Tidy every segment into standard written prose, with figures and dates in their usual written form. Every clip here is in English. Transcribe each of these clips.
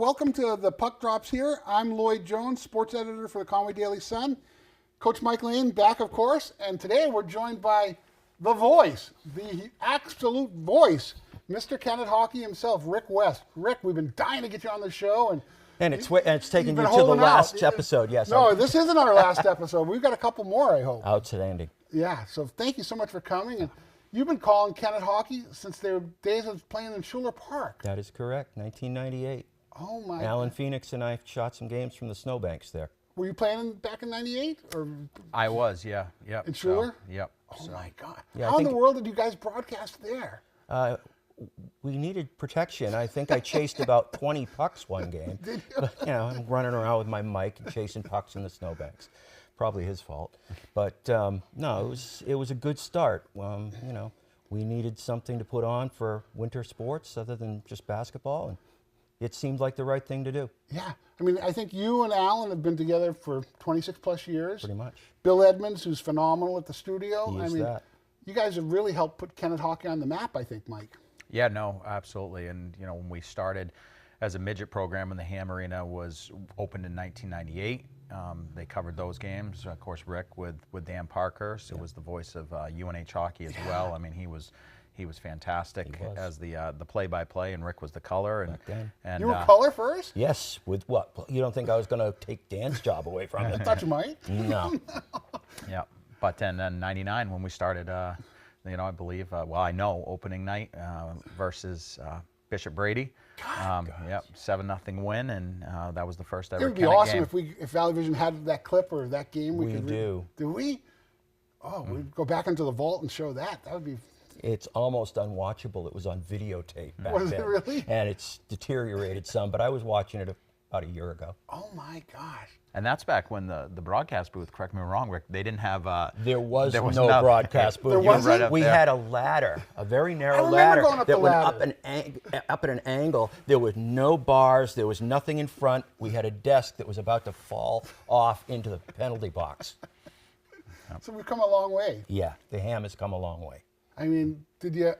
welcome to the Puck Drops here. I'm Lloyd Jones, sports editor for the Conway Daily Sun. Coach Mike Lane back, of course, and today we're joined by the voice, the absolute voice, Mr. Kennett Hockey himself, Rick West. Rick, we've been dying to get you on the show, and it's taken you to the last episode. Yes. No, this isn't our last episode. We've got a couple more, I hope. Outstanding. Yeah. So thank you so much for coming. And you've been calling Kennett Hockey since their days of playing in Schuler Park. That is correct. 1998. Oh my. Alan Phoenix and I shot some games from the snowbanks there. Were you playing back in '98 or? I was, yeah. In Schuler? Yep. Oh my God! Yeah, How in the world did you guys broadcast there? We needed protection. I think I chased about 20 pucks one game. Did you? But, I'm running around with my mic and chasing pucks in the snowbanks. Probably his fault. But no, it was a good start. We needed something to put on for winter sports other than just basketball, and it seemed like the right thing to do. Yeah, I mean, I think you and Alan have been together for 26 plus years. Pretty much. Bill Edmonds, who's phenomenal at the studio. He is that. You guys have really helped put Kennett Hockey on the map, I think, Mike. Yeah, no, absolutely. And, when we started as a midget program when the Ham Arena was opened in 1998, they covered those games. Of course, Rick with Dan Parkhurst, who was the voice of UNH hockey as well. I mean, he was fantastic as the play-by-play, and Rick was the color. And you were color first? Yes. With what? You don't think I was going to take Dan's job away from him? I thought you might. No. Yeah. But then in '99 when we started, I believe, I know opening night versus Bishop Brady. Yep, 7-0 win, and that was the first ever. It would be Kennett awesome game. if Valley Vision had that clip or that game. We do. Do we? Oh, we'd go back into the vault and show that. That would be. It's almost unwatchable. It was on videotape back Was then. it really? And it's deteriorated some, but I was watching it about a year ago. Oh my gosh. And that's back when the broadcast booth, correct me if I'm wrong, Rick, they didn't have... There was no broadcast booth. There wasn't? We had a ladder, a very narrow remember ladder going up the that went ladder. up at an angle. There was no bars. There was nothing in front. We had a desk that was about to fall off into the penalty box. So we've come a long way. Yeah, the Ham has come a long way. I mean, did you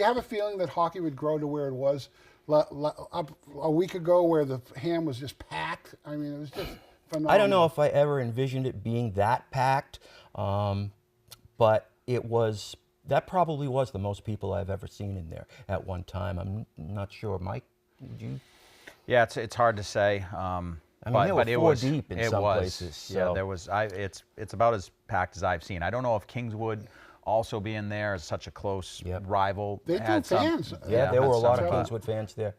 have a feeling that hockey would grow to where it was a week ago, where the Ham was just packed? I mean, it was just phenomenal. I don't know if I ever envisioned it being that packed, but that probably was the most people I've ever seen in there at one time. I'm not sure, Mike. Did you? Yeah, it's hard to say. I mean, they were 4 deep in some places. So. Yeah, there was. It's about as packed as I've seen. I don't know if Kingswood also being there is such a close rival. They do fans. Yeah, there were a lot of Kingswood fans there.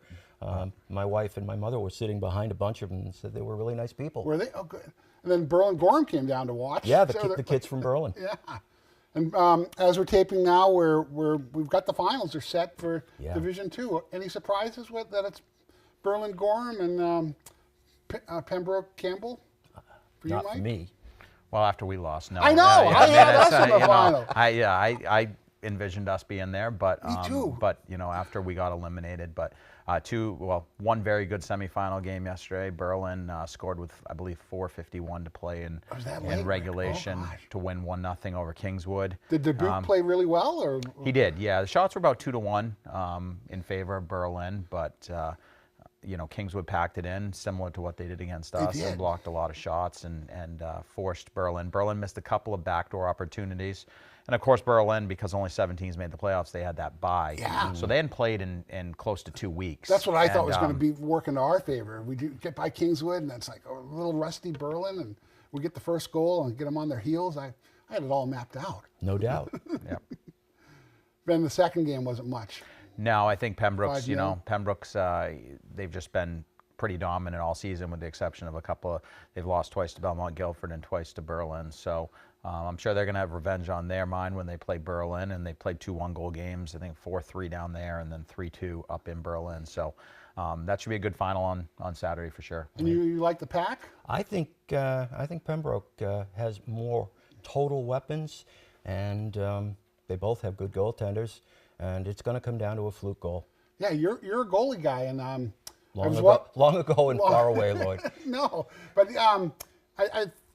My wife and my mother were sitting behind a bunch of them and said they were really nice people. Were they? Oh, good. And then Berlin Gorham came down to watch. Yeah, the kids from Berlin. Yeah. And as we're taping now, we've got the finals are set for Division II. Any surprises with that? It's Berlin Gorham and Pembroke Campbell for Not you, Mike? for me. Well, after we lost, no. I know. I had us in the final. I envisioned us being there, but Me too. But after we got eliminated, but one very good semifinal game yesterday. Berlin scored with, I believe, 4:51 to play in regulation to win 1-0 over Kingswood. Did Dubuque play really well, or he did? Yeah, the shots were about 2-1 in favor of Berlin, but. Kingswood packed it in, similar to what they did against us, and blocked a lot of shots and forced Berlin. Berlin missed a couple of backdoor opportunities. And, of course, Berlin, because only 7 teams made the playoffs, they had that bye. Yeah. So they hadn't played in close to 2 weeks. That's what I thought was going to be working to our favor. We do get by Kingswood, and it's like a little rusty Berlin, and we get the first goal and get them on their heels. I had it all mapped out. No doubt. Yep. Then the second game wasn't much. No, I think Pembroke's, 5-0. Pembroke's, they've just been pretty dominant all season with the exception of a couple they've lost twice to Belmont Guilford and twice to Berlin. So I'm sure they're going to have revenge on their mind when they play Berlin, and they played 2 one-goal games, I think 4-3 down there and then 3-2 up in Berlin. So that should be a good final on Saturday for sure. And you like the pack? I think Pembroke has more total weapons, and they both have good goaltenders, and it's going to come down to a fluke goal. Yeah, you're a goalie guy, and long ago and far away, Lloyd. No, but I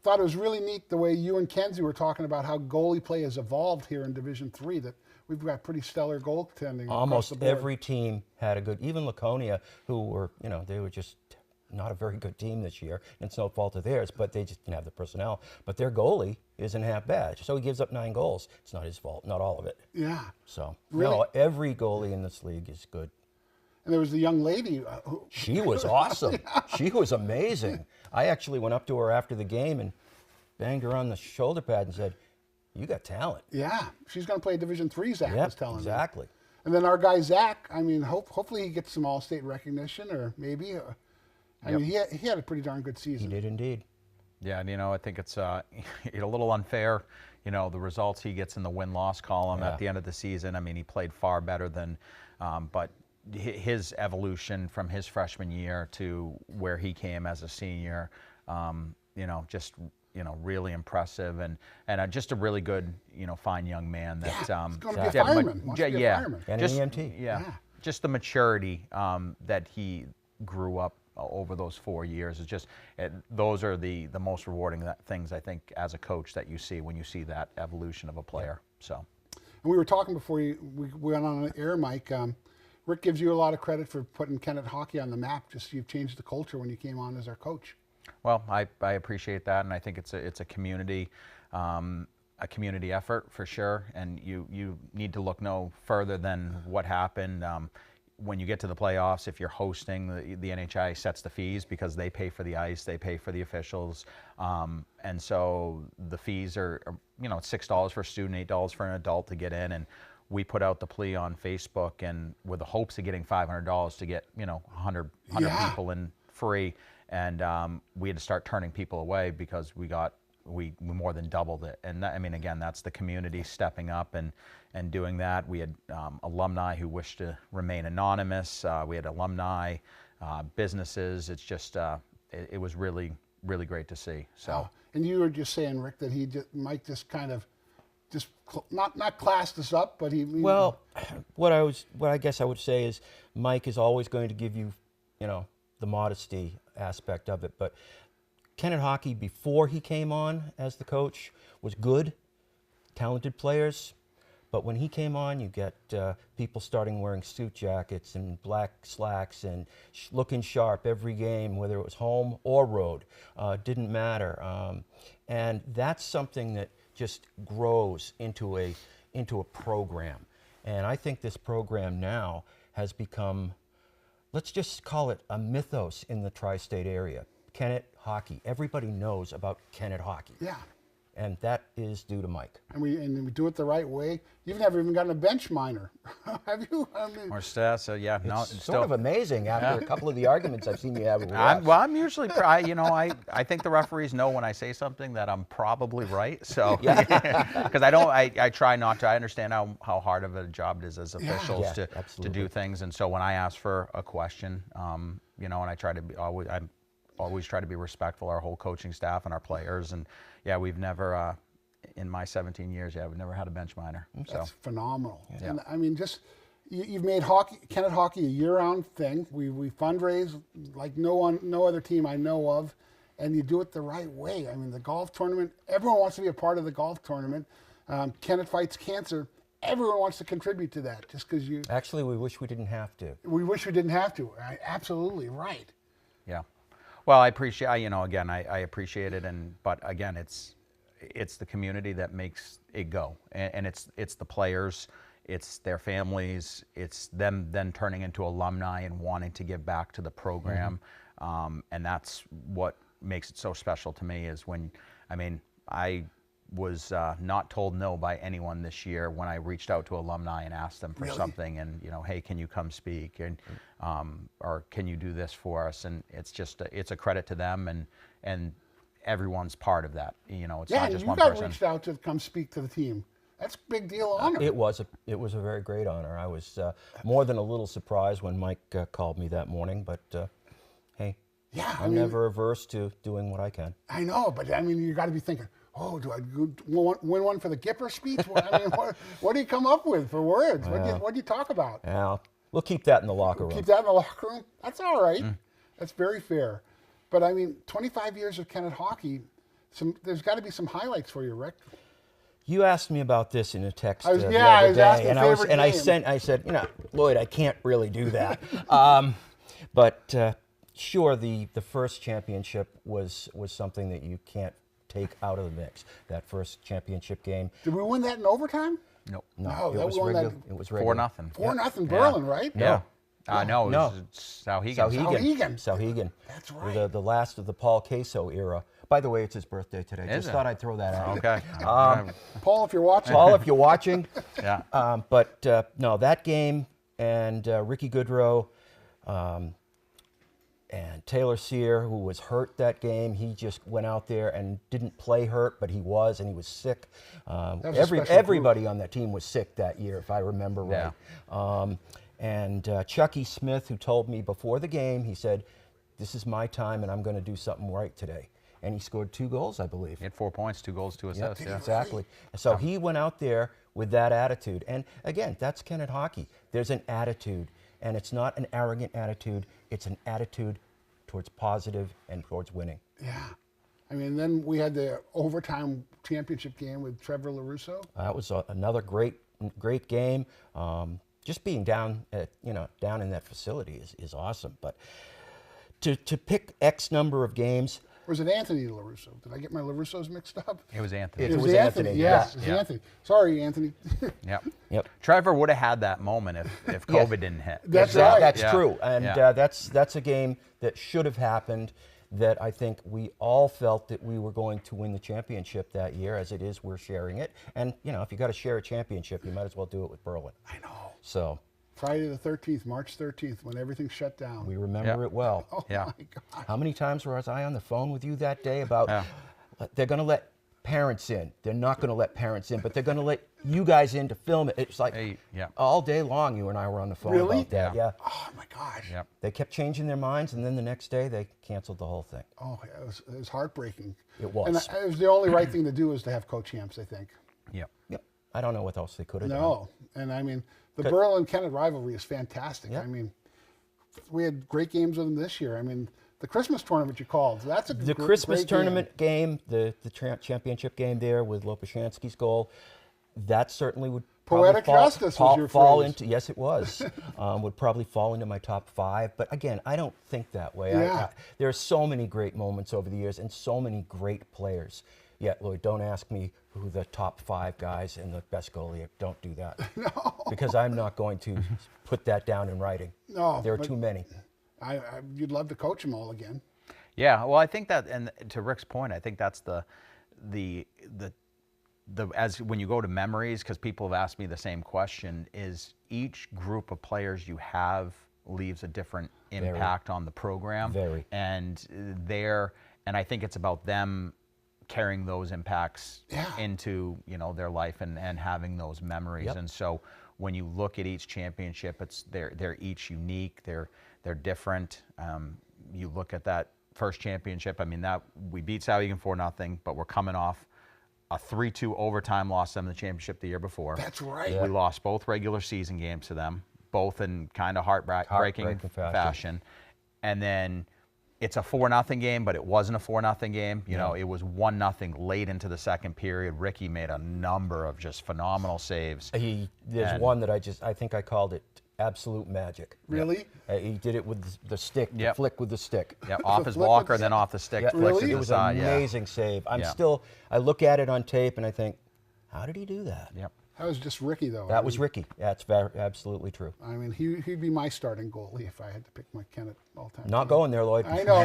thought it was really neat the way you and Kenzie were talking about how goalie play has evolved here in Division III. That we've got pretty stellar goaltending. across Almost the board. every team had a good, even Laconia, who were, they were just not a very good team this year. And it's no fault of theirs, but they just didn't have the personnel. But their goalie isn't half bad. So he gives up 9 goals. It's not his fault, not all of it. Yeah. So, Really? no, every goalie in this league is good. And there was the young lady who, She was awesome. She was amazing. I actually went up to her after the game and banged her on the shoulder pad and said, "You got talent." yeah, she's going to play Division III, Zach was telling me. exactly. And then our guy, Zach, I mean, hopefully he gets some All-State recognition, or maybe. I mean, he had a pretty darn good He season. did indeed. Yeah, and I think it's a little unfair, the results he gets in the win-loss column Yeah. at the end of the season. I mean, he played far better than, but his evolution from his freshman year to where he came as a senior, just really impressive, and just a really good, fine young man. That He's going to be a yeah, fireman. Wants to be a fireman. And just, an EMT. Yeah, just the maturity that he grew up over those 4 years. It's just those are the most rewarding things, I think, as a coach, that you see when you see that evolution of a player. So, And we were talking before we went on an air, Mike. Rick gives you a lot of credit for putting Kennett hockey on the map. Just you've changed the culture when you came on as our coach. well, I appreciate that, and I think it's a community. A community effort for sure, and you need to look no further than what happened when you get to the playoffs. If you're hosting, the NHI sets the fees because they pay for the ice, they pay for the officials, and so the fees are it's $6 for a student, $8 for an adult to get in, and we put out the plea on Facebook, and with the hopes of getting $500 to get 100 Yeah. people in free, and we had to start turning people away because we more than doubled it. And that, I mean, again, that's the community stepping up and doing that. We had alumni who wished to remain anonymous. We had alumni, businesses. It's just, it was really, really great to see. So, And you were just saying, Rick, that Mike just kind of not classed us up, but he Well, what I guess I would say is Mike is always going to give you, the modesty aspect of it. But Kennett hockey, before he came on as the coach, was good, talented players. But when he came on, you get people starting wearing suit jackets and black slacks and looking sharp every game, whether it was home or road. Didn't matter. And that's something that just grows into a program. And I think this program now has become, let's just call it a mythos in the tri-state area. Kennett hockey. Everybody knows about Kennett hockey. yeah. And that is due to Mike. And we do it the right way. You've never even gotten a bench minor, have you? I mean, or so yeah, no, It's sort of amazing after a couple of the arguments I've seen you have with refs. I'm usually, I think the referees know when I say something that I'm probably right. So, because I try not to. I understand how hard of a job it is as officials Yeah, to absolutely. do things. And so when I ask for a question, and I try to be always try to be respectful, our whole coaching staff and our players. And yeah, we've never, in my 17 years, we've never had a bench minor. So that's phenomenal. Yeah. And I mean, just you've made Kennett hockey a year-round thing. We fundraise like no other team I know of, and you do it the right way. I mean, the golf tournament. Everyone wants to be a part of the golf tournament. Kennett Fights Cancer. Everyone wants to contribute to that. Just because you. Actually, we wish we didn't have to. We wish we didn't have to. Absolutely right. yeah. Well, I appreciate, again, I appreciate it, but again, it's the community that makes it go, and it's the players, it's their families, it's them then turning into alumni and wanting to give back to the program, and that's what makes it so special to me. Is when, I was not told no by anyone this year when I reached out to alumni and asked them for Really? something, and hey, can you come speak, and or can you do this for us? And it's just it's a credit to them, and everyone's part of that. It's Yeah, not and just you one got person. reached out to come speak to the team. That's a big deal honor. It was a very great honor. I was more than a little surprised when Mike called me that morning, but hey, Yeah, I I'm mean- never averse to doing what I can. I know, but I mean, you got to be thinking, oh, do I win one for the Gipper speech? What do you come up with for words? What do you talk about? Well, we'll keep that in the locker room. Keep that in the locker room? That's all right. That's very fair. But I mean, 25 years of Kennett hockey, there's got to be some highlights for you, Rick. You asked me about this in a text I was- the yeah, I other was day, asking and favorite I game. said, Lloyd, I can't really do that. But sure, the first championship was something that you can't take out of the mix. That first championship game. Did we win that in overtime? Nope. No, it that was won that regular. It was regular. 4-0. 4-0 Berlin, right? Yeah. No, it No. was Sauhegan. Sauhegan. Sauhegan. That's right. The last of the Paul Queso era. By the way, it's his birthday today. Is Just it? thought I'd throw that out. Okay. Paul, if you're watching, Paul, if you're watching. Yeah. No, that game and Ricky Goodrow and Taylor Sear, who was hurt that game, he just went out there and didn't play hurt, but he was, and he was sick. was a special Everybody on that team was sick that year, if I remember right. Yeah. And Chucky Smith, who told me before the game, he said, "This is my time, and I'm going to do something right today." And he scored 2 goals, I believe. He had 4 points, 2 goals, 2 Yep, assists. Yeah. exactly. So he went out there with that attitude. And again, that's Kennett hockey. There's an attitude, and it's not an arrogant attitude. It's an attitude towards positive and towards winning. yeah. I mean, then we had the overtime championship game with Trevor LaRusso. That was another great game. Just being down down in that facility is awesome. But to pick X number of games. Or was it Anthony LaRusso? Did I get my LaRussos mixed up? It was Anthony. It was Anthony. Anthony, Yeah, yes. it was Yeah. Anthony. Sorry, Anthony. Yep. Yep. Trevor would have had that moment if COVID didn't hit. That's right. That's Yeah. true, and Yeah. that's a game that should have happened. That I think we all felt that we were going to win the championship that year. As it is, we're sharing it, and if you got to share a championship, you might as well do it with Berlin. I know. So Friday the 13th, March 13th, when everything shut down. we remember Yeah. it well. Oh Yeah. my God. How many times was I on the phone with you that day about Yeah. they're going to let parents in? They're not going to let parents in, but they're going to let you guys in to film it. It's like Yeah. all day long you and I were on the phone Really? about that. Yeah. Oh my gosh. Yep. They kept changing their minds, and then the next day they canceled the whole thing. Oh, it was heartbreaking. It was. And it was the only right thing to do is to have co-champs, I think. Yep. Yep. I don't know what else they could have done. No. And I mean, the Berlin-Kennett rivalry is fantastic. Yeah. I mean, we had great games with them this year. I mean, the Christmas tournament you called, that's a The great Christmas game. tournament game, the championship game there with Lopushansky's goal, that certainly would Poetic probably justice was your fall phrase. into. Yes, it was. Would probably fall into my top 5. But again, I don't think that way. Yeah. There are so many great moments over the years and so many great players. Yeah, Lloyd, don't ask me who the top 5 guys and the best goalie are. Don't do that. No. Because I'm not going to put that down in writing. No, There are but- too many. You'd love to coach them all again. Yeah, well, I think that, and to Rick's point, I think that's the as when you go to memories, because people have asked me the same question, is each group of players you have leaves a different impact on the program. Very. And I think it's about them carrying those impacts into their life and having those memories. Yep. And so when you look at each championship, they're each unique. They're different. You look at that first championship. I mean, that we beat Sauhegan 4-0, but we're coming off a 3-2 overtime loss to them in the championship the year before. That's right. We lost both regular season games to them, both in kind of heartbreaking Heartbreaking fashion. And then it's a 4-0 game, but it wasn't a 4-0 game. It was 1-0 late into the second period. Ricky made a number of just phenomenal saves. There's one that I think I called it absolute magic. Really? He did it with the stick, the Yep. flick with the stick. Yeah, off his flick with blocker, the then stick. off the stick, Yeah, flicks Really? it to It the was side. an amazing save. Yeah. I look at it on tape and I think, how did he do that? Yep. That was just Ricky, though. That was Ricky. That's absolutely true. I mean, he'd be my starting goalie if I had to pick my Kennett all-time. Not going there, Lloyd. I know.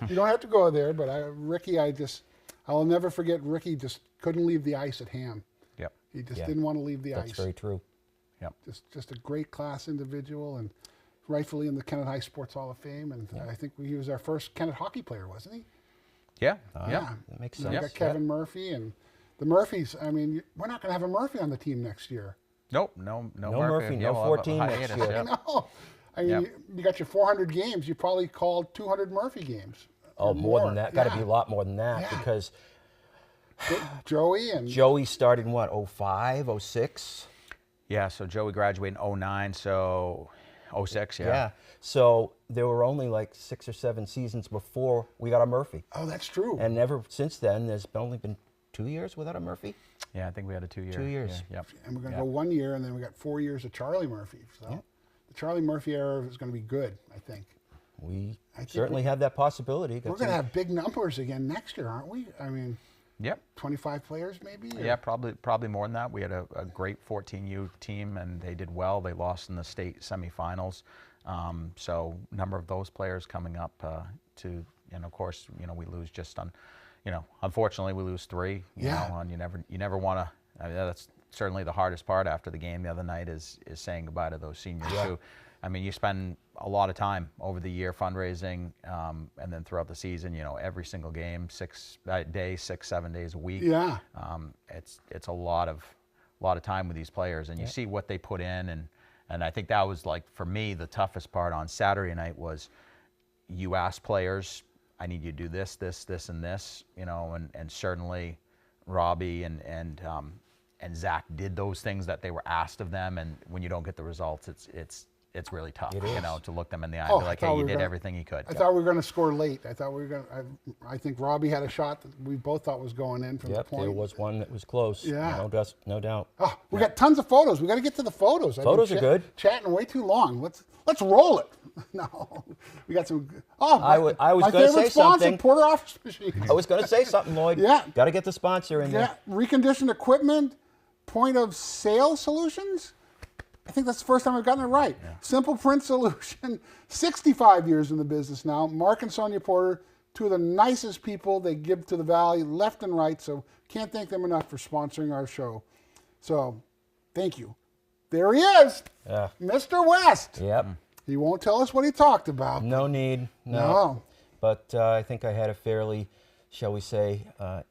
You don't have to go there, but Ricky, I'll never forget Ricky just couldn't leave the ice at Ham. Yep. He just Yeah. didn't want to leave the That's ice. very true. Yep. Just a great class individual and rightfully in the Kennett High Sports Hall of Fame. And I think he was our first Kennett hockey player, wasn't he? Yeah. Yeah. That makes We sense. got Kevin Murphy and the Murphys. I mean, we're not going to have a Murphy on the team next year. Nope. No Murphy, no we'll have a 14 next hiatus, year. yeah. No. I mean, Yep. you got your 400 games. You probably called 200 Murphy games. Oh, or more than that. Got to Yeah. be a lot more than that Yeah. because Joey and Joey started in what, 05, 06? Yeah, so Joey graduated in 09, so 06, yeah. So there were only like 6 or 7 seasons before we got a Murphy. oh, that's true. And ever since then, there's only been 2 years without a Murphy. Yeah, I think we had a 2 year. 2 years. Yeah, yep. And we're going to go 1 year, and then we got 4 years of Charlie Murphy. So the Charlie Murphy era is going to be good, I think. We think certainly have that possibility. We're going to have big numbers again next year, aren't we? I mean, Yep. 25 players maybe? Or- Yeah, probably more than that. We had a great 14U team, and they did well. They lost in the state semifinals. So a number of those players coming up and of course, we lose just on, unfortunately we lose 3. You know, and you never want to. I mean, that's certainly the hardest part after the game the other night is saying goodbye to those seniors too. I mean, you spend a lot of time over the year fundraising, and then throughout the season, every single game, 6 days, 6-7 days a week. Yeah. It's a lot of time with these players, and you see what they put in, and I think that was, like, for me, the toughest part on Saturday night was you ask players, I need you to do this, this, this, and this, and certainly Robbie and Zach did those things that they were asked of them, and when you don't get the results, it's really tough, to look them in the eye and be like, hey, you did everything you could. I thought we were going to score late. I think Robbie had a shot that we both thought was going in from the point. There was one that was close. Yeah. No doubt. Oh, we got tons of photos. We got to get to the photos. Photos are good. Chatting way too long. Let's roll it. No, we got some. Oh, I was my going to favorite say sponsor, something. Porter Office Machines. I was going to say something, Lloyd. Yeah. Got to get the sponsor in Yeah, there. reconditioned equipment, point of sale solutions. I think that's the first time I've gotten it right. Yeah. Simple Print Solution, 65 years in the business now. Mark and Sonia Porter, 2 of the nicest people. They give to the Valley left and right, so can't thank them enough for sponsoring our show. So, thank you. There he is, Mr. West. Yep. He won't tell us what he talked about. No need. No. But I think I had a fairly, shall we say,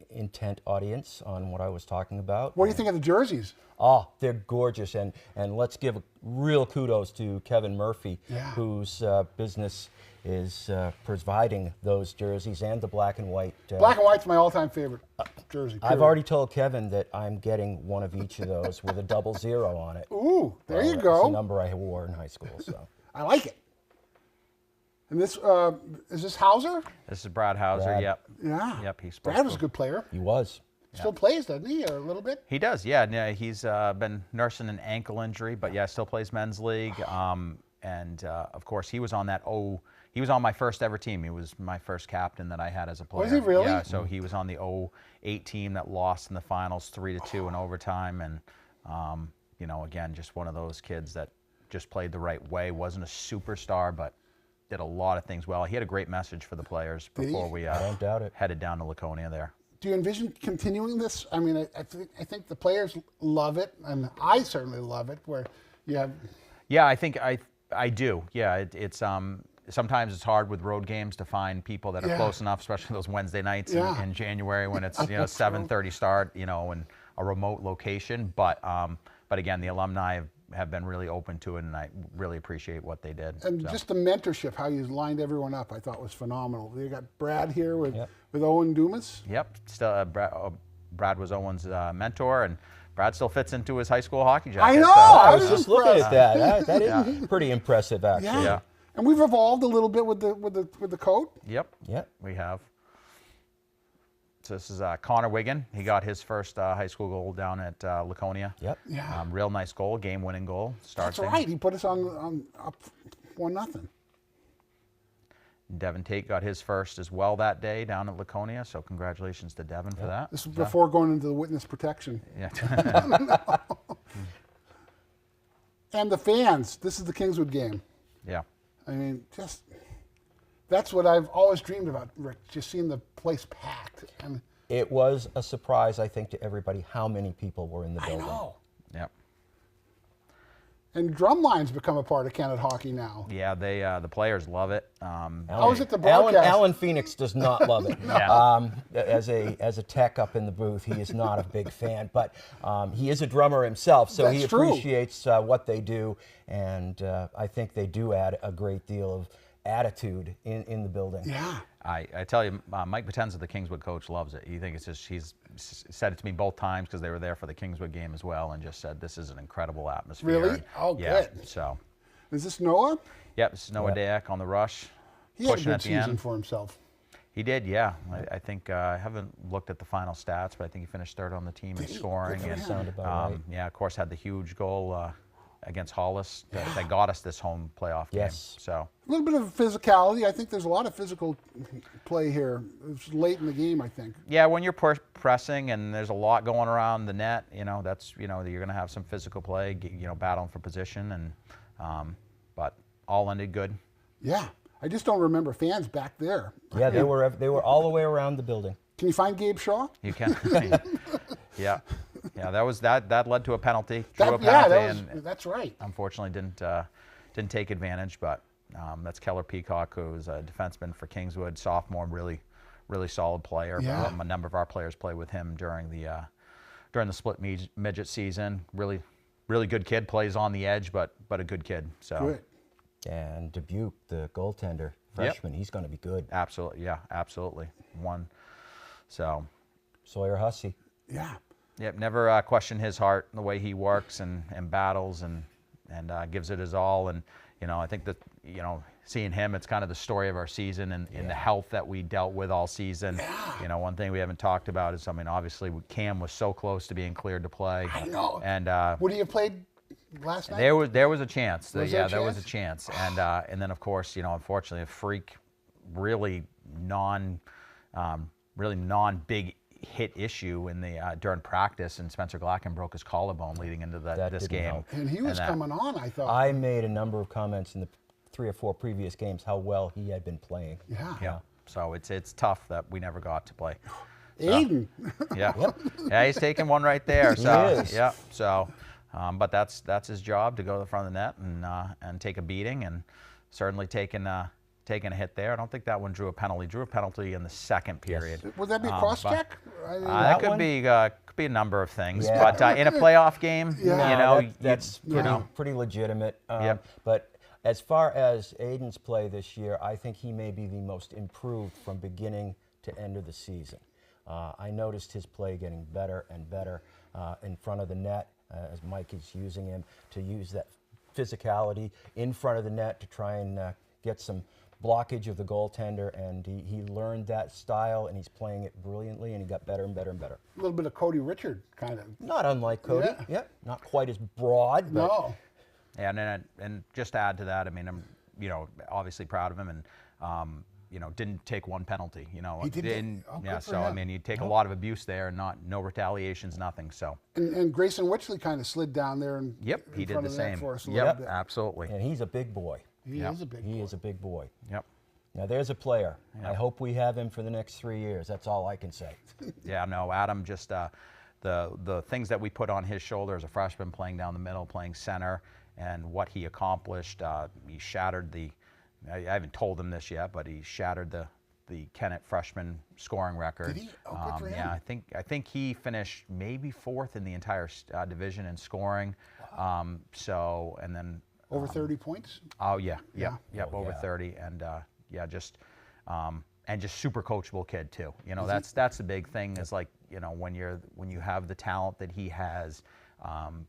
intent audience on what I was talking about. What do you think of the jerseys? Oh, they're gorgeous, and let's give real kudos to Kevin Murphy, whose business is providing those jerseys and the black and white. Black and white's my all-time favorite jersey. I've already told Kevin that I'm getting one of each of those with a 00 on it. Ooh, there you That's go. the number I wore in high school. So I like it. And this is this Hauser? This is Brad Hauser. Brad. Yep. Yeah. Yep. He's Brad was a good player. he was. Still plays, doesn't he? A little bit. He does, yeah. He's been nursing an ankle injury, but still plays men's league. And of course, he was on he was on my first ever team. He was my first captain that I had as a player. Was he really? Yeah. So he was on the 08 team that lost in the finals 3-2 in overtime, and again, just one of those kids that just played the right way. Wasn't a superstar, but did a lot of things well. He had a great message for the players before we don't doubt it. headed down to Laconia there. Do you envision continuing this? I mean, I think the players love it, and I certainly love it. Where you have. Yeah, I think I do. Yeah, it's sometimes it's hard with road games to find people that are close enough, especially those Wednesday nights in January when it's 7:30 start, in a remote location. But again, the alumni have been really open to it, and I really appreciate what they did. And just the mentorship, how you lined everyone up, I thought was phenomenal. You got Brad here with Owen Dumas. Yep, still Brad was Owen's mentor, and Brad still fits into his high school hockey jacket. I know. I was just looking at that. That is pretty impressive, actually. Yeah. And we've evolved a little bit with the coat. Yep. Yep. We have. So this is Connor Wigan. He got his first high school goal down at Laconia. Yep. Yeah. Real nice goal, game-winning goal. That's right. He put us on up 1-0. Devin Tate got his first as well that day down at Laconia, so congratulations to Devin for that. This was before going into the witness protection. Yeah. And the fans. This is the Kingswood game. Yeah. I mean, that's what I've always dreamed about, Rick, just seeing the place packed. And It was a surprise, I think, to everybody how many people were in the I building. know. Yep. And Drumline's become a part of Canada hockey now. Yeah, the players love it. How was it the broadcast? Alan Phoenix does not love it. Yeah. As a tech up in the booth, he is not a big fan, but he is a drummer himself, so he That's true. appreciates what they do, and I think they do add a great deal of attitude in the building. Yeah. I tell you, Mike Potenza, the Kingswood coach, loves it. You think it's just, he's said it to me both times because they were there for the Kingswood game as well, and just said this is an incredible atmosphere. Really? And, Oh, yeah, good. So, Is this Noah? yep, this is Noah Dayak on the rush, He had a pushing good at the season end. for himself. He did, yeah. I think I haven't looked at the final stats, but I think he finished third on the team in scoring. Good for And him. Sound about right. yeah, of course, had the huge goal against Hollis that got us this home playoff game. Yes. So A little bit of physicality. I think there's a lot of physical play here. It's late in the game, I think. yeah, when you're pressing and there's a lot going around the net, that's you're going to have some physical play, battling for position, and but all ended good. Yeah. I just don't remember fans back there. Yeah, they were all the way around the building. Can you find Gabe Shaw? You can, yeah. That led to a penalty. Drew a penalty, and That's right. unfortunately didn't take advantage. But that's Keller Peacock, who's a defenseman for Kingswood, sophomore, really solid player. Yeah. A number of our players played with him during the split midget season. Really good kid. Plays on the edge, but a good kid. So Good. And Dubuque, the goaltender, freshman, he's going to be good. absolutely, yeah, absolutely. So Sawyer Hussey. Yeah. yep, never question his heart, the way he works and battles and gives it his all. And I think that seeing him, it's kind of the story of our season and the health that we dealt with all season. Yeah. One thing we haven't talked about is, obviously Cam was so close to being cleared to play. I know. And Would he have played last night? there was a chance. Was there a there was a chance? chance. And then of course, unfortunately, a freak, really non big hit issue in the during practice, and Spencer Glacken broke his collarbone leading into That this didn't game. help. And he was coming on, I thought. I made a number of comments in the 3 or 4 previous games how well he had been playing. Yeah. Yeah. So it's tough that we never got to play. Aiden. Yeah. Yeah, he's taking one right there. So is. yeah. So but that's his job, to go to the front of the net and take a beating, and certainly taking a hit there. I don't think that one drew a penalty. Drew a penalty in the second period. Would that be a cross but- check? I mean, That one? could be a number of things, Yeah. but in a playoff game, Yeah. That's pretty legitimate. Yep. But as far as Aiden's play this year, I think he may be the most improved from beginning to end of the season. I noticed his play getting better and better in front of the net as Mike is using him to use that physicality in front of the net to try and get some blockage of the goaltender, and he learned that style, and he's playing it brilliantly, and he got better and better and better. a little bit of Cody Richard kind of. Not unlike Cody. Yeah. Yep. Not quite as broad, but No. and just to add to that, I'm obviously proud of him, and didn't take one penalty. He didn't? Oh, yeah. good for So him. you take a lot of abuse there, and no retaliations, nothing. So And Grayson Witchley kind of slid down there and yep, he in did front the of the net same. for us a little Yep, bit. absolutely. and he's a big boy. He Yep. is a big He boy. is a big boy. Yep. Now there's a player. I hope we have him for the next 3 years. That's all I can say. Yeah, no, Adam just the things that we put on his shoulder as a freshman, playing down the middle, playing center, and what he accomplished. He shattered I haven't told him this yet, but he shattered the Kennett freshman scoring record. Did he? Oh, good for him. Yeah, I think he finished maybe 4th in the entire division in scoring. So and then. Over 30 points. Oh yeah, Yeah. yep, Oh, over yeah. 30, and just super coachable kid too. That's the big thing is like when you have the talent that he has,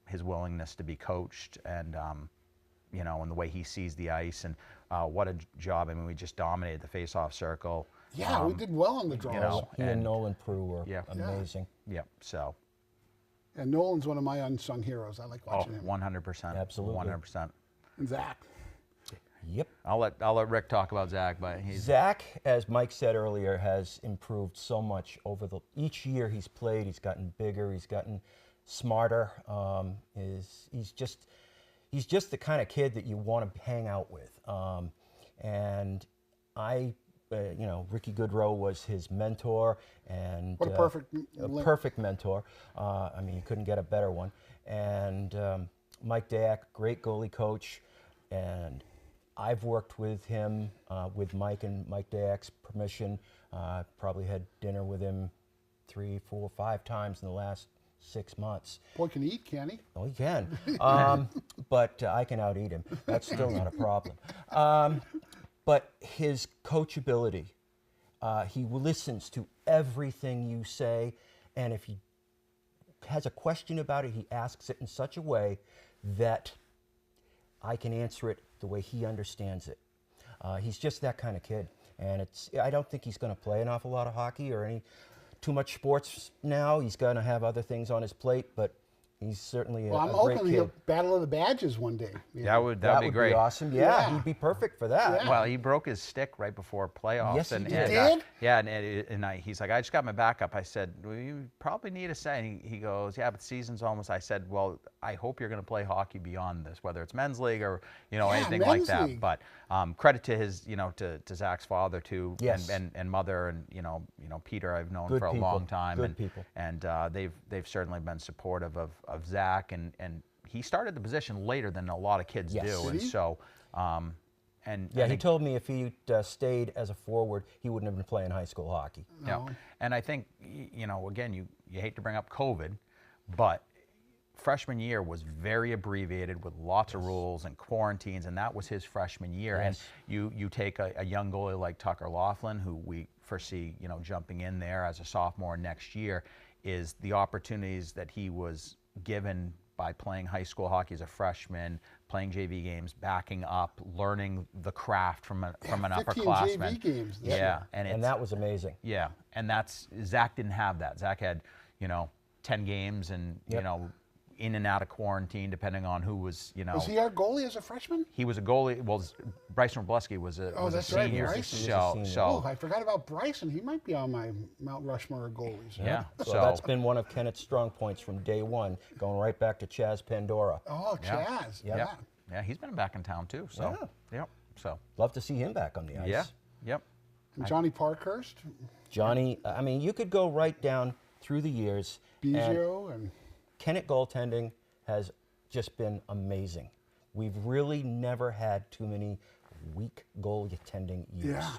his willingness to be coached, and and the way he sees the ice, and what a job. I mean, we just dominated the face-off circle. Yeah, we did well on the draws. know, He and And- Nolan Prue were Yeah. amazing. Yep. So And Nolan's one of my unsung heroes. I like watching him. 100%. Absolutely. 100%. And Zach. Yep. I'll let Rick talk about Zach, but he's Zach, as Mike said earlier, has improved so much over each year he's played. He's gotten bigger. He's gotten smarter. He's just the kind of kid that you want to hang out with. And Ricky Goodrow was his mentor, and What a perfect a link. perfect mentor. I mean, you couldn't get a better one. And Mike Dayak, great goalie coach, and I've worked with him, with Mike and Mike Dayak's permission. Probably had dinner with him 3, 4, 5 times in the last 6 months. Boy can eat, can he? Oh, he can. But I can out-eat him. That's still not a problem. But his coachability, he listens to everything you say, and if he has a question about it, he asks it in such a way that I can answer it the way he understands it. He's just that kind of kid. and I don't think he's going to play an awful lot of hockey or any too much sports now. He's going to have other things on his plate, but he's certainly Well, I'm a great hoping kid. he'll battle of the badges one day. you That know. would That be would great. be awesome. Yeah, Yeah. he'd be perfect for that. Yeah. Well, he broke his stick right before playoffs. Yes, he and, did. and, Did? yeah, he's like, I just got my backup. I said, well, you probably need a set. And he goes, yeah, but the season's almost. I said, well, I hope you're going to play hockey beyond this, whether it's men's league or anything like men's that. league. But credit to his, to Zach's father too, Yes. and mother, and Peter I've known Good for a people. long time. Good and, people. And they've certainly been supportive of Zach, and he started the position later than a lot of kids Yes. do, Did and he? so. Yeah, he told me if he stayed as a forward, he wouldn't have been playing high school hockey. Yeah, and I think again, you hate to bring up COVID, but freshman year was very abbreviated with lots of rules and quarantines, and that was his freshman year. Yes. And you take a young goalie like Tucker Laughlin, who we foresee jumping in there as a sophomore next year, is the opportunities that he was given by playing high school hockey as a freshman, playing JV games, backing up, learning the craft from an 15 upperclassman. JV games this Yeah, year. and that was amazing. yeah, and Zach didn't have that. Zach had 10 games, and Yep. in and out of quarantine depending on who was Was he our goalie as a freshman? he was a goalie. Well, Bryson Robleski was a that's right, senior. Bryson was a So senior. so Oh, I forgot about Bryson. He might be on my Mount Rushmore of goalies. yeah. So, So that's been one of Kennett's strong points from day one, going right back to Chaz Pandora. Oh, Yeah. Chaz. Yep. Yeah. yeah, he's been back in town too. So yep. So Love to see him back on the ice. yeah, yep. And Johnny Parkhurst, Johnny, I mean, you could go right down through the years. And Biggio, and Kennett goaltending has just been amazing. We've really never had too many weak goaltending years. yeah.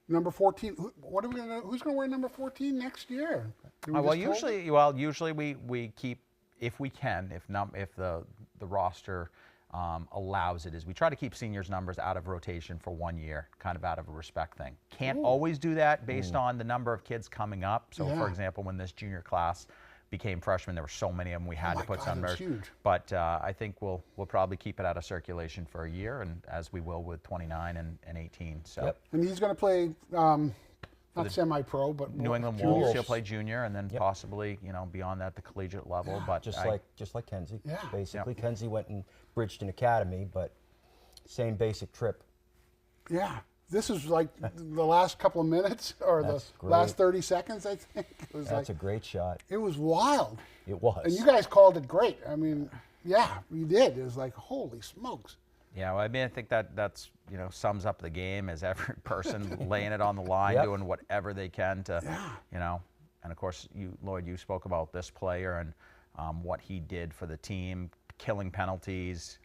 Number 14. What are we gonna? Who's gonna wear number 14 next year? Did we Well, just told usually we keep, if we can, if the roster allows it, is we try to keep seniors' numbers out of rotation for 1 year, kind of out of a respect thing. Can't always do that based on the number of kids coming up. So, Yeah. for example, when this junior class became freshmen, there were so many of them we had my to put God, some it was numbers. huge. But I think we'll probably keep it out of circulation for a year, and as we will with 29 and 18. So. Yep. And he's going to play, not semi-pro, but New England juniors. Wolves, he'll play junior, and then possibly, beyond that, the collegiate level. But Just I- like Kenzie. Yeah. Basically, Kenzie went and Bridgeton Academy, but same basic trip. Yeah. This is like the last couple of minutes or the That's great. last 30 seconds, I think. It was That's like, a great shot. it was wild. It was. And you guys called it great. I mean, yeah, you did. It was like, holy smokes. Yeah, well, I mean, I think that's sums up the game, as every person laying it on the line, Yep. doing whatever they can to, and of course, Lloyd, you spoke about this player and what he did for the team, killing penalties.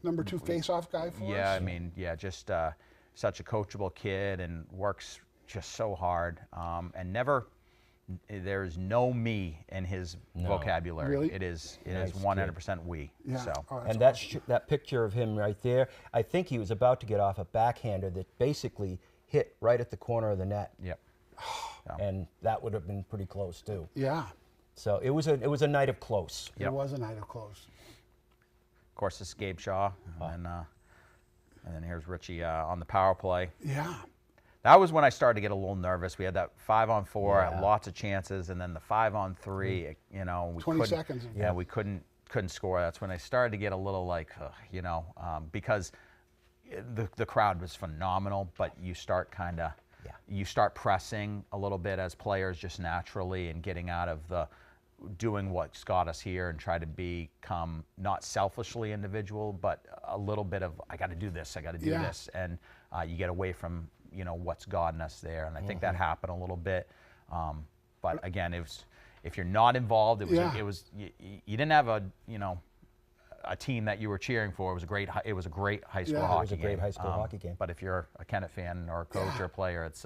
Number 2 face-off guy for Yeah, us. I mean, just such a coachable kid, and works just so hard, and never. There's no me in his vocabulary. Really? It is Nice 100% we. Yeah. So. Oh, And that picture of him right there, I think he was about to get off a backhander that basically hit right at the corner of the net, Yep. and that would have been pretty close too. yeah. So it was a night of close. Yep. It was a night of close. Of course, this is Gabe Shaw, and then here's Richie on the power play. Yeah. That was when I started to get a little nervous. We had that 5-on-4, Yeah. lots of chances, and then the 5-on-3. We 20 couldn't, seconds. Yeah, we couldn't score. That's when I started to get a little like, because the crowd was phenomenal, but you start you start pressing a little bit as players just naturally, and getting out of doing what's got us here, and try to become not selfishly individual, but a little bit of, I got to do this, I got to do Yeah. this, and you get away from what's gotten us there, and I think that happened a little bit. But again, if you're not involved, you didn't have a team that you were cheering for. It was a great high school Yeah. It hockey was a great game. high school hockey game. But if you're a Kennett fan or a coach or a player, it's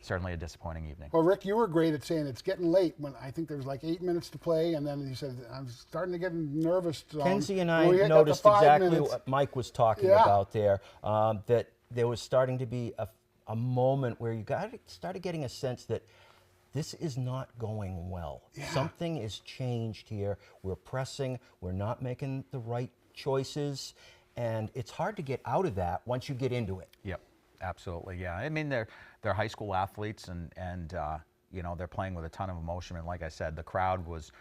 certainly a disappointing evening. Well, Rick, you were great at saying it's getting late when I think there was like 8 minutes to play, and then you said, I'm starting to get nervous. Kenzie and I when we got to noticed 5 exactly minutes. what Mike was talking Yeah. about there, that there was starting to be a moment where you started getting a sense that this is not going well. Yeah. Something is changed here. We're pressing. We're not making the right choices. And it's hard to get out of that once you get into it. Yep. Absolutely, yeah. I mean, they're high school athletes, and you know, they're playing with a ton of emotion. And like I said, the crowd was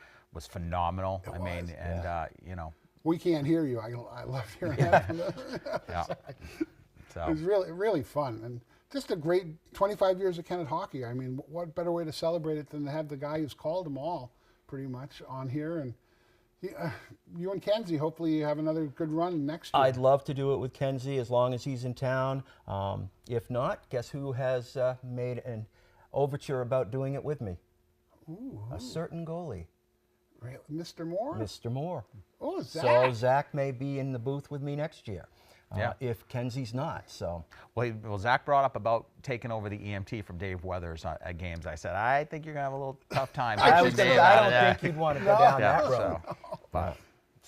phenomenal. I mean, and you know, We can't hear you. I love hearing that. From the, yeah. It So was really fun, and just a great 25 years of Kennett hockey. I mean, what better way to celebrate it than to have the guy who's called them all, pretty much, on here. And you and Kenzie, hopefully you have another good run next year. I'd love to do it with Kenzie as long as he's in town. If not, guess who has made an overture about doing it with me? A certain goalie, Really? Mr. Moore? Mr. Moore. Oh, Zach. So Zach may be in the booth with me next year. Yeah. If Kenzie's not, so. well, Zach brought up about taking over the EMT from Dave Weathers at games. I said, I think you're gonna have a little tough time. I pitching Dave out of don't there. think he'd want to go down Yeah, that road.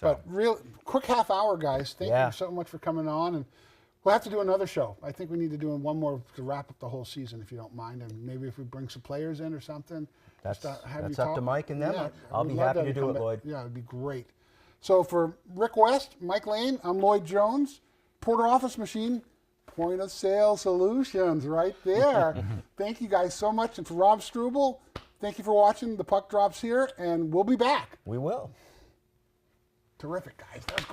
But real quick half hour, guys. Thank Yeah. you so much for coming on, and we'll have to do another show. I think we need to do one more to wrap up the whole season, if you don't mind, and maybe if we bring some players in or something. That's just to have that's you up to talk. Mike and them. Yeah, I'll we'd be love happy have to you do come it, back. Lloyd. Yeah, it'd be great. So for Rick West, Mike Lane, I'm Lloyd Jones. Porter Office Machine, Point of Sale Solutions, right there. Thank you guys so much, and for Rob Struble, thank you for watching. The puck drops here, and we'll be back. We will. Terrific, guys. That was great.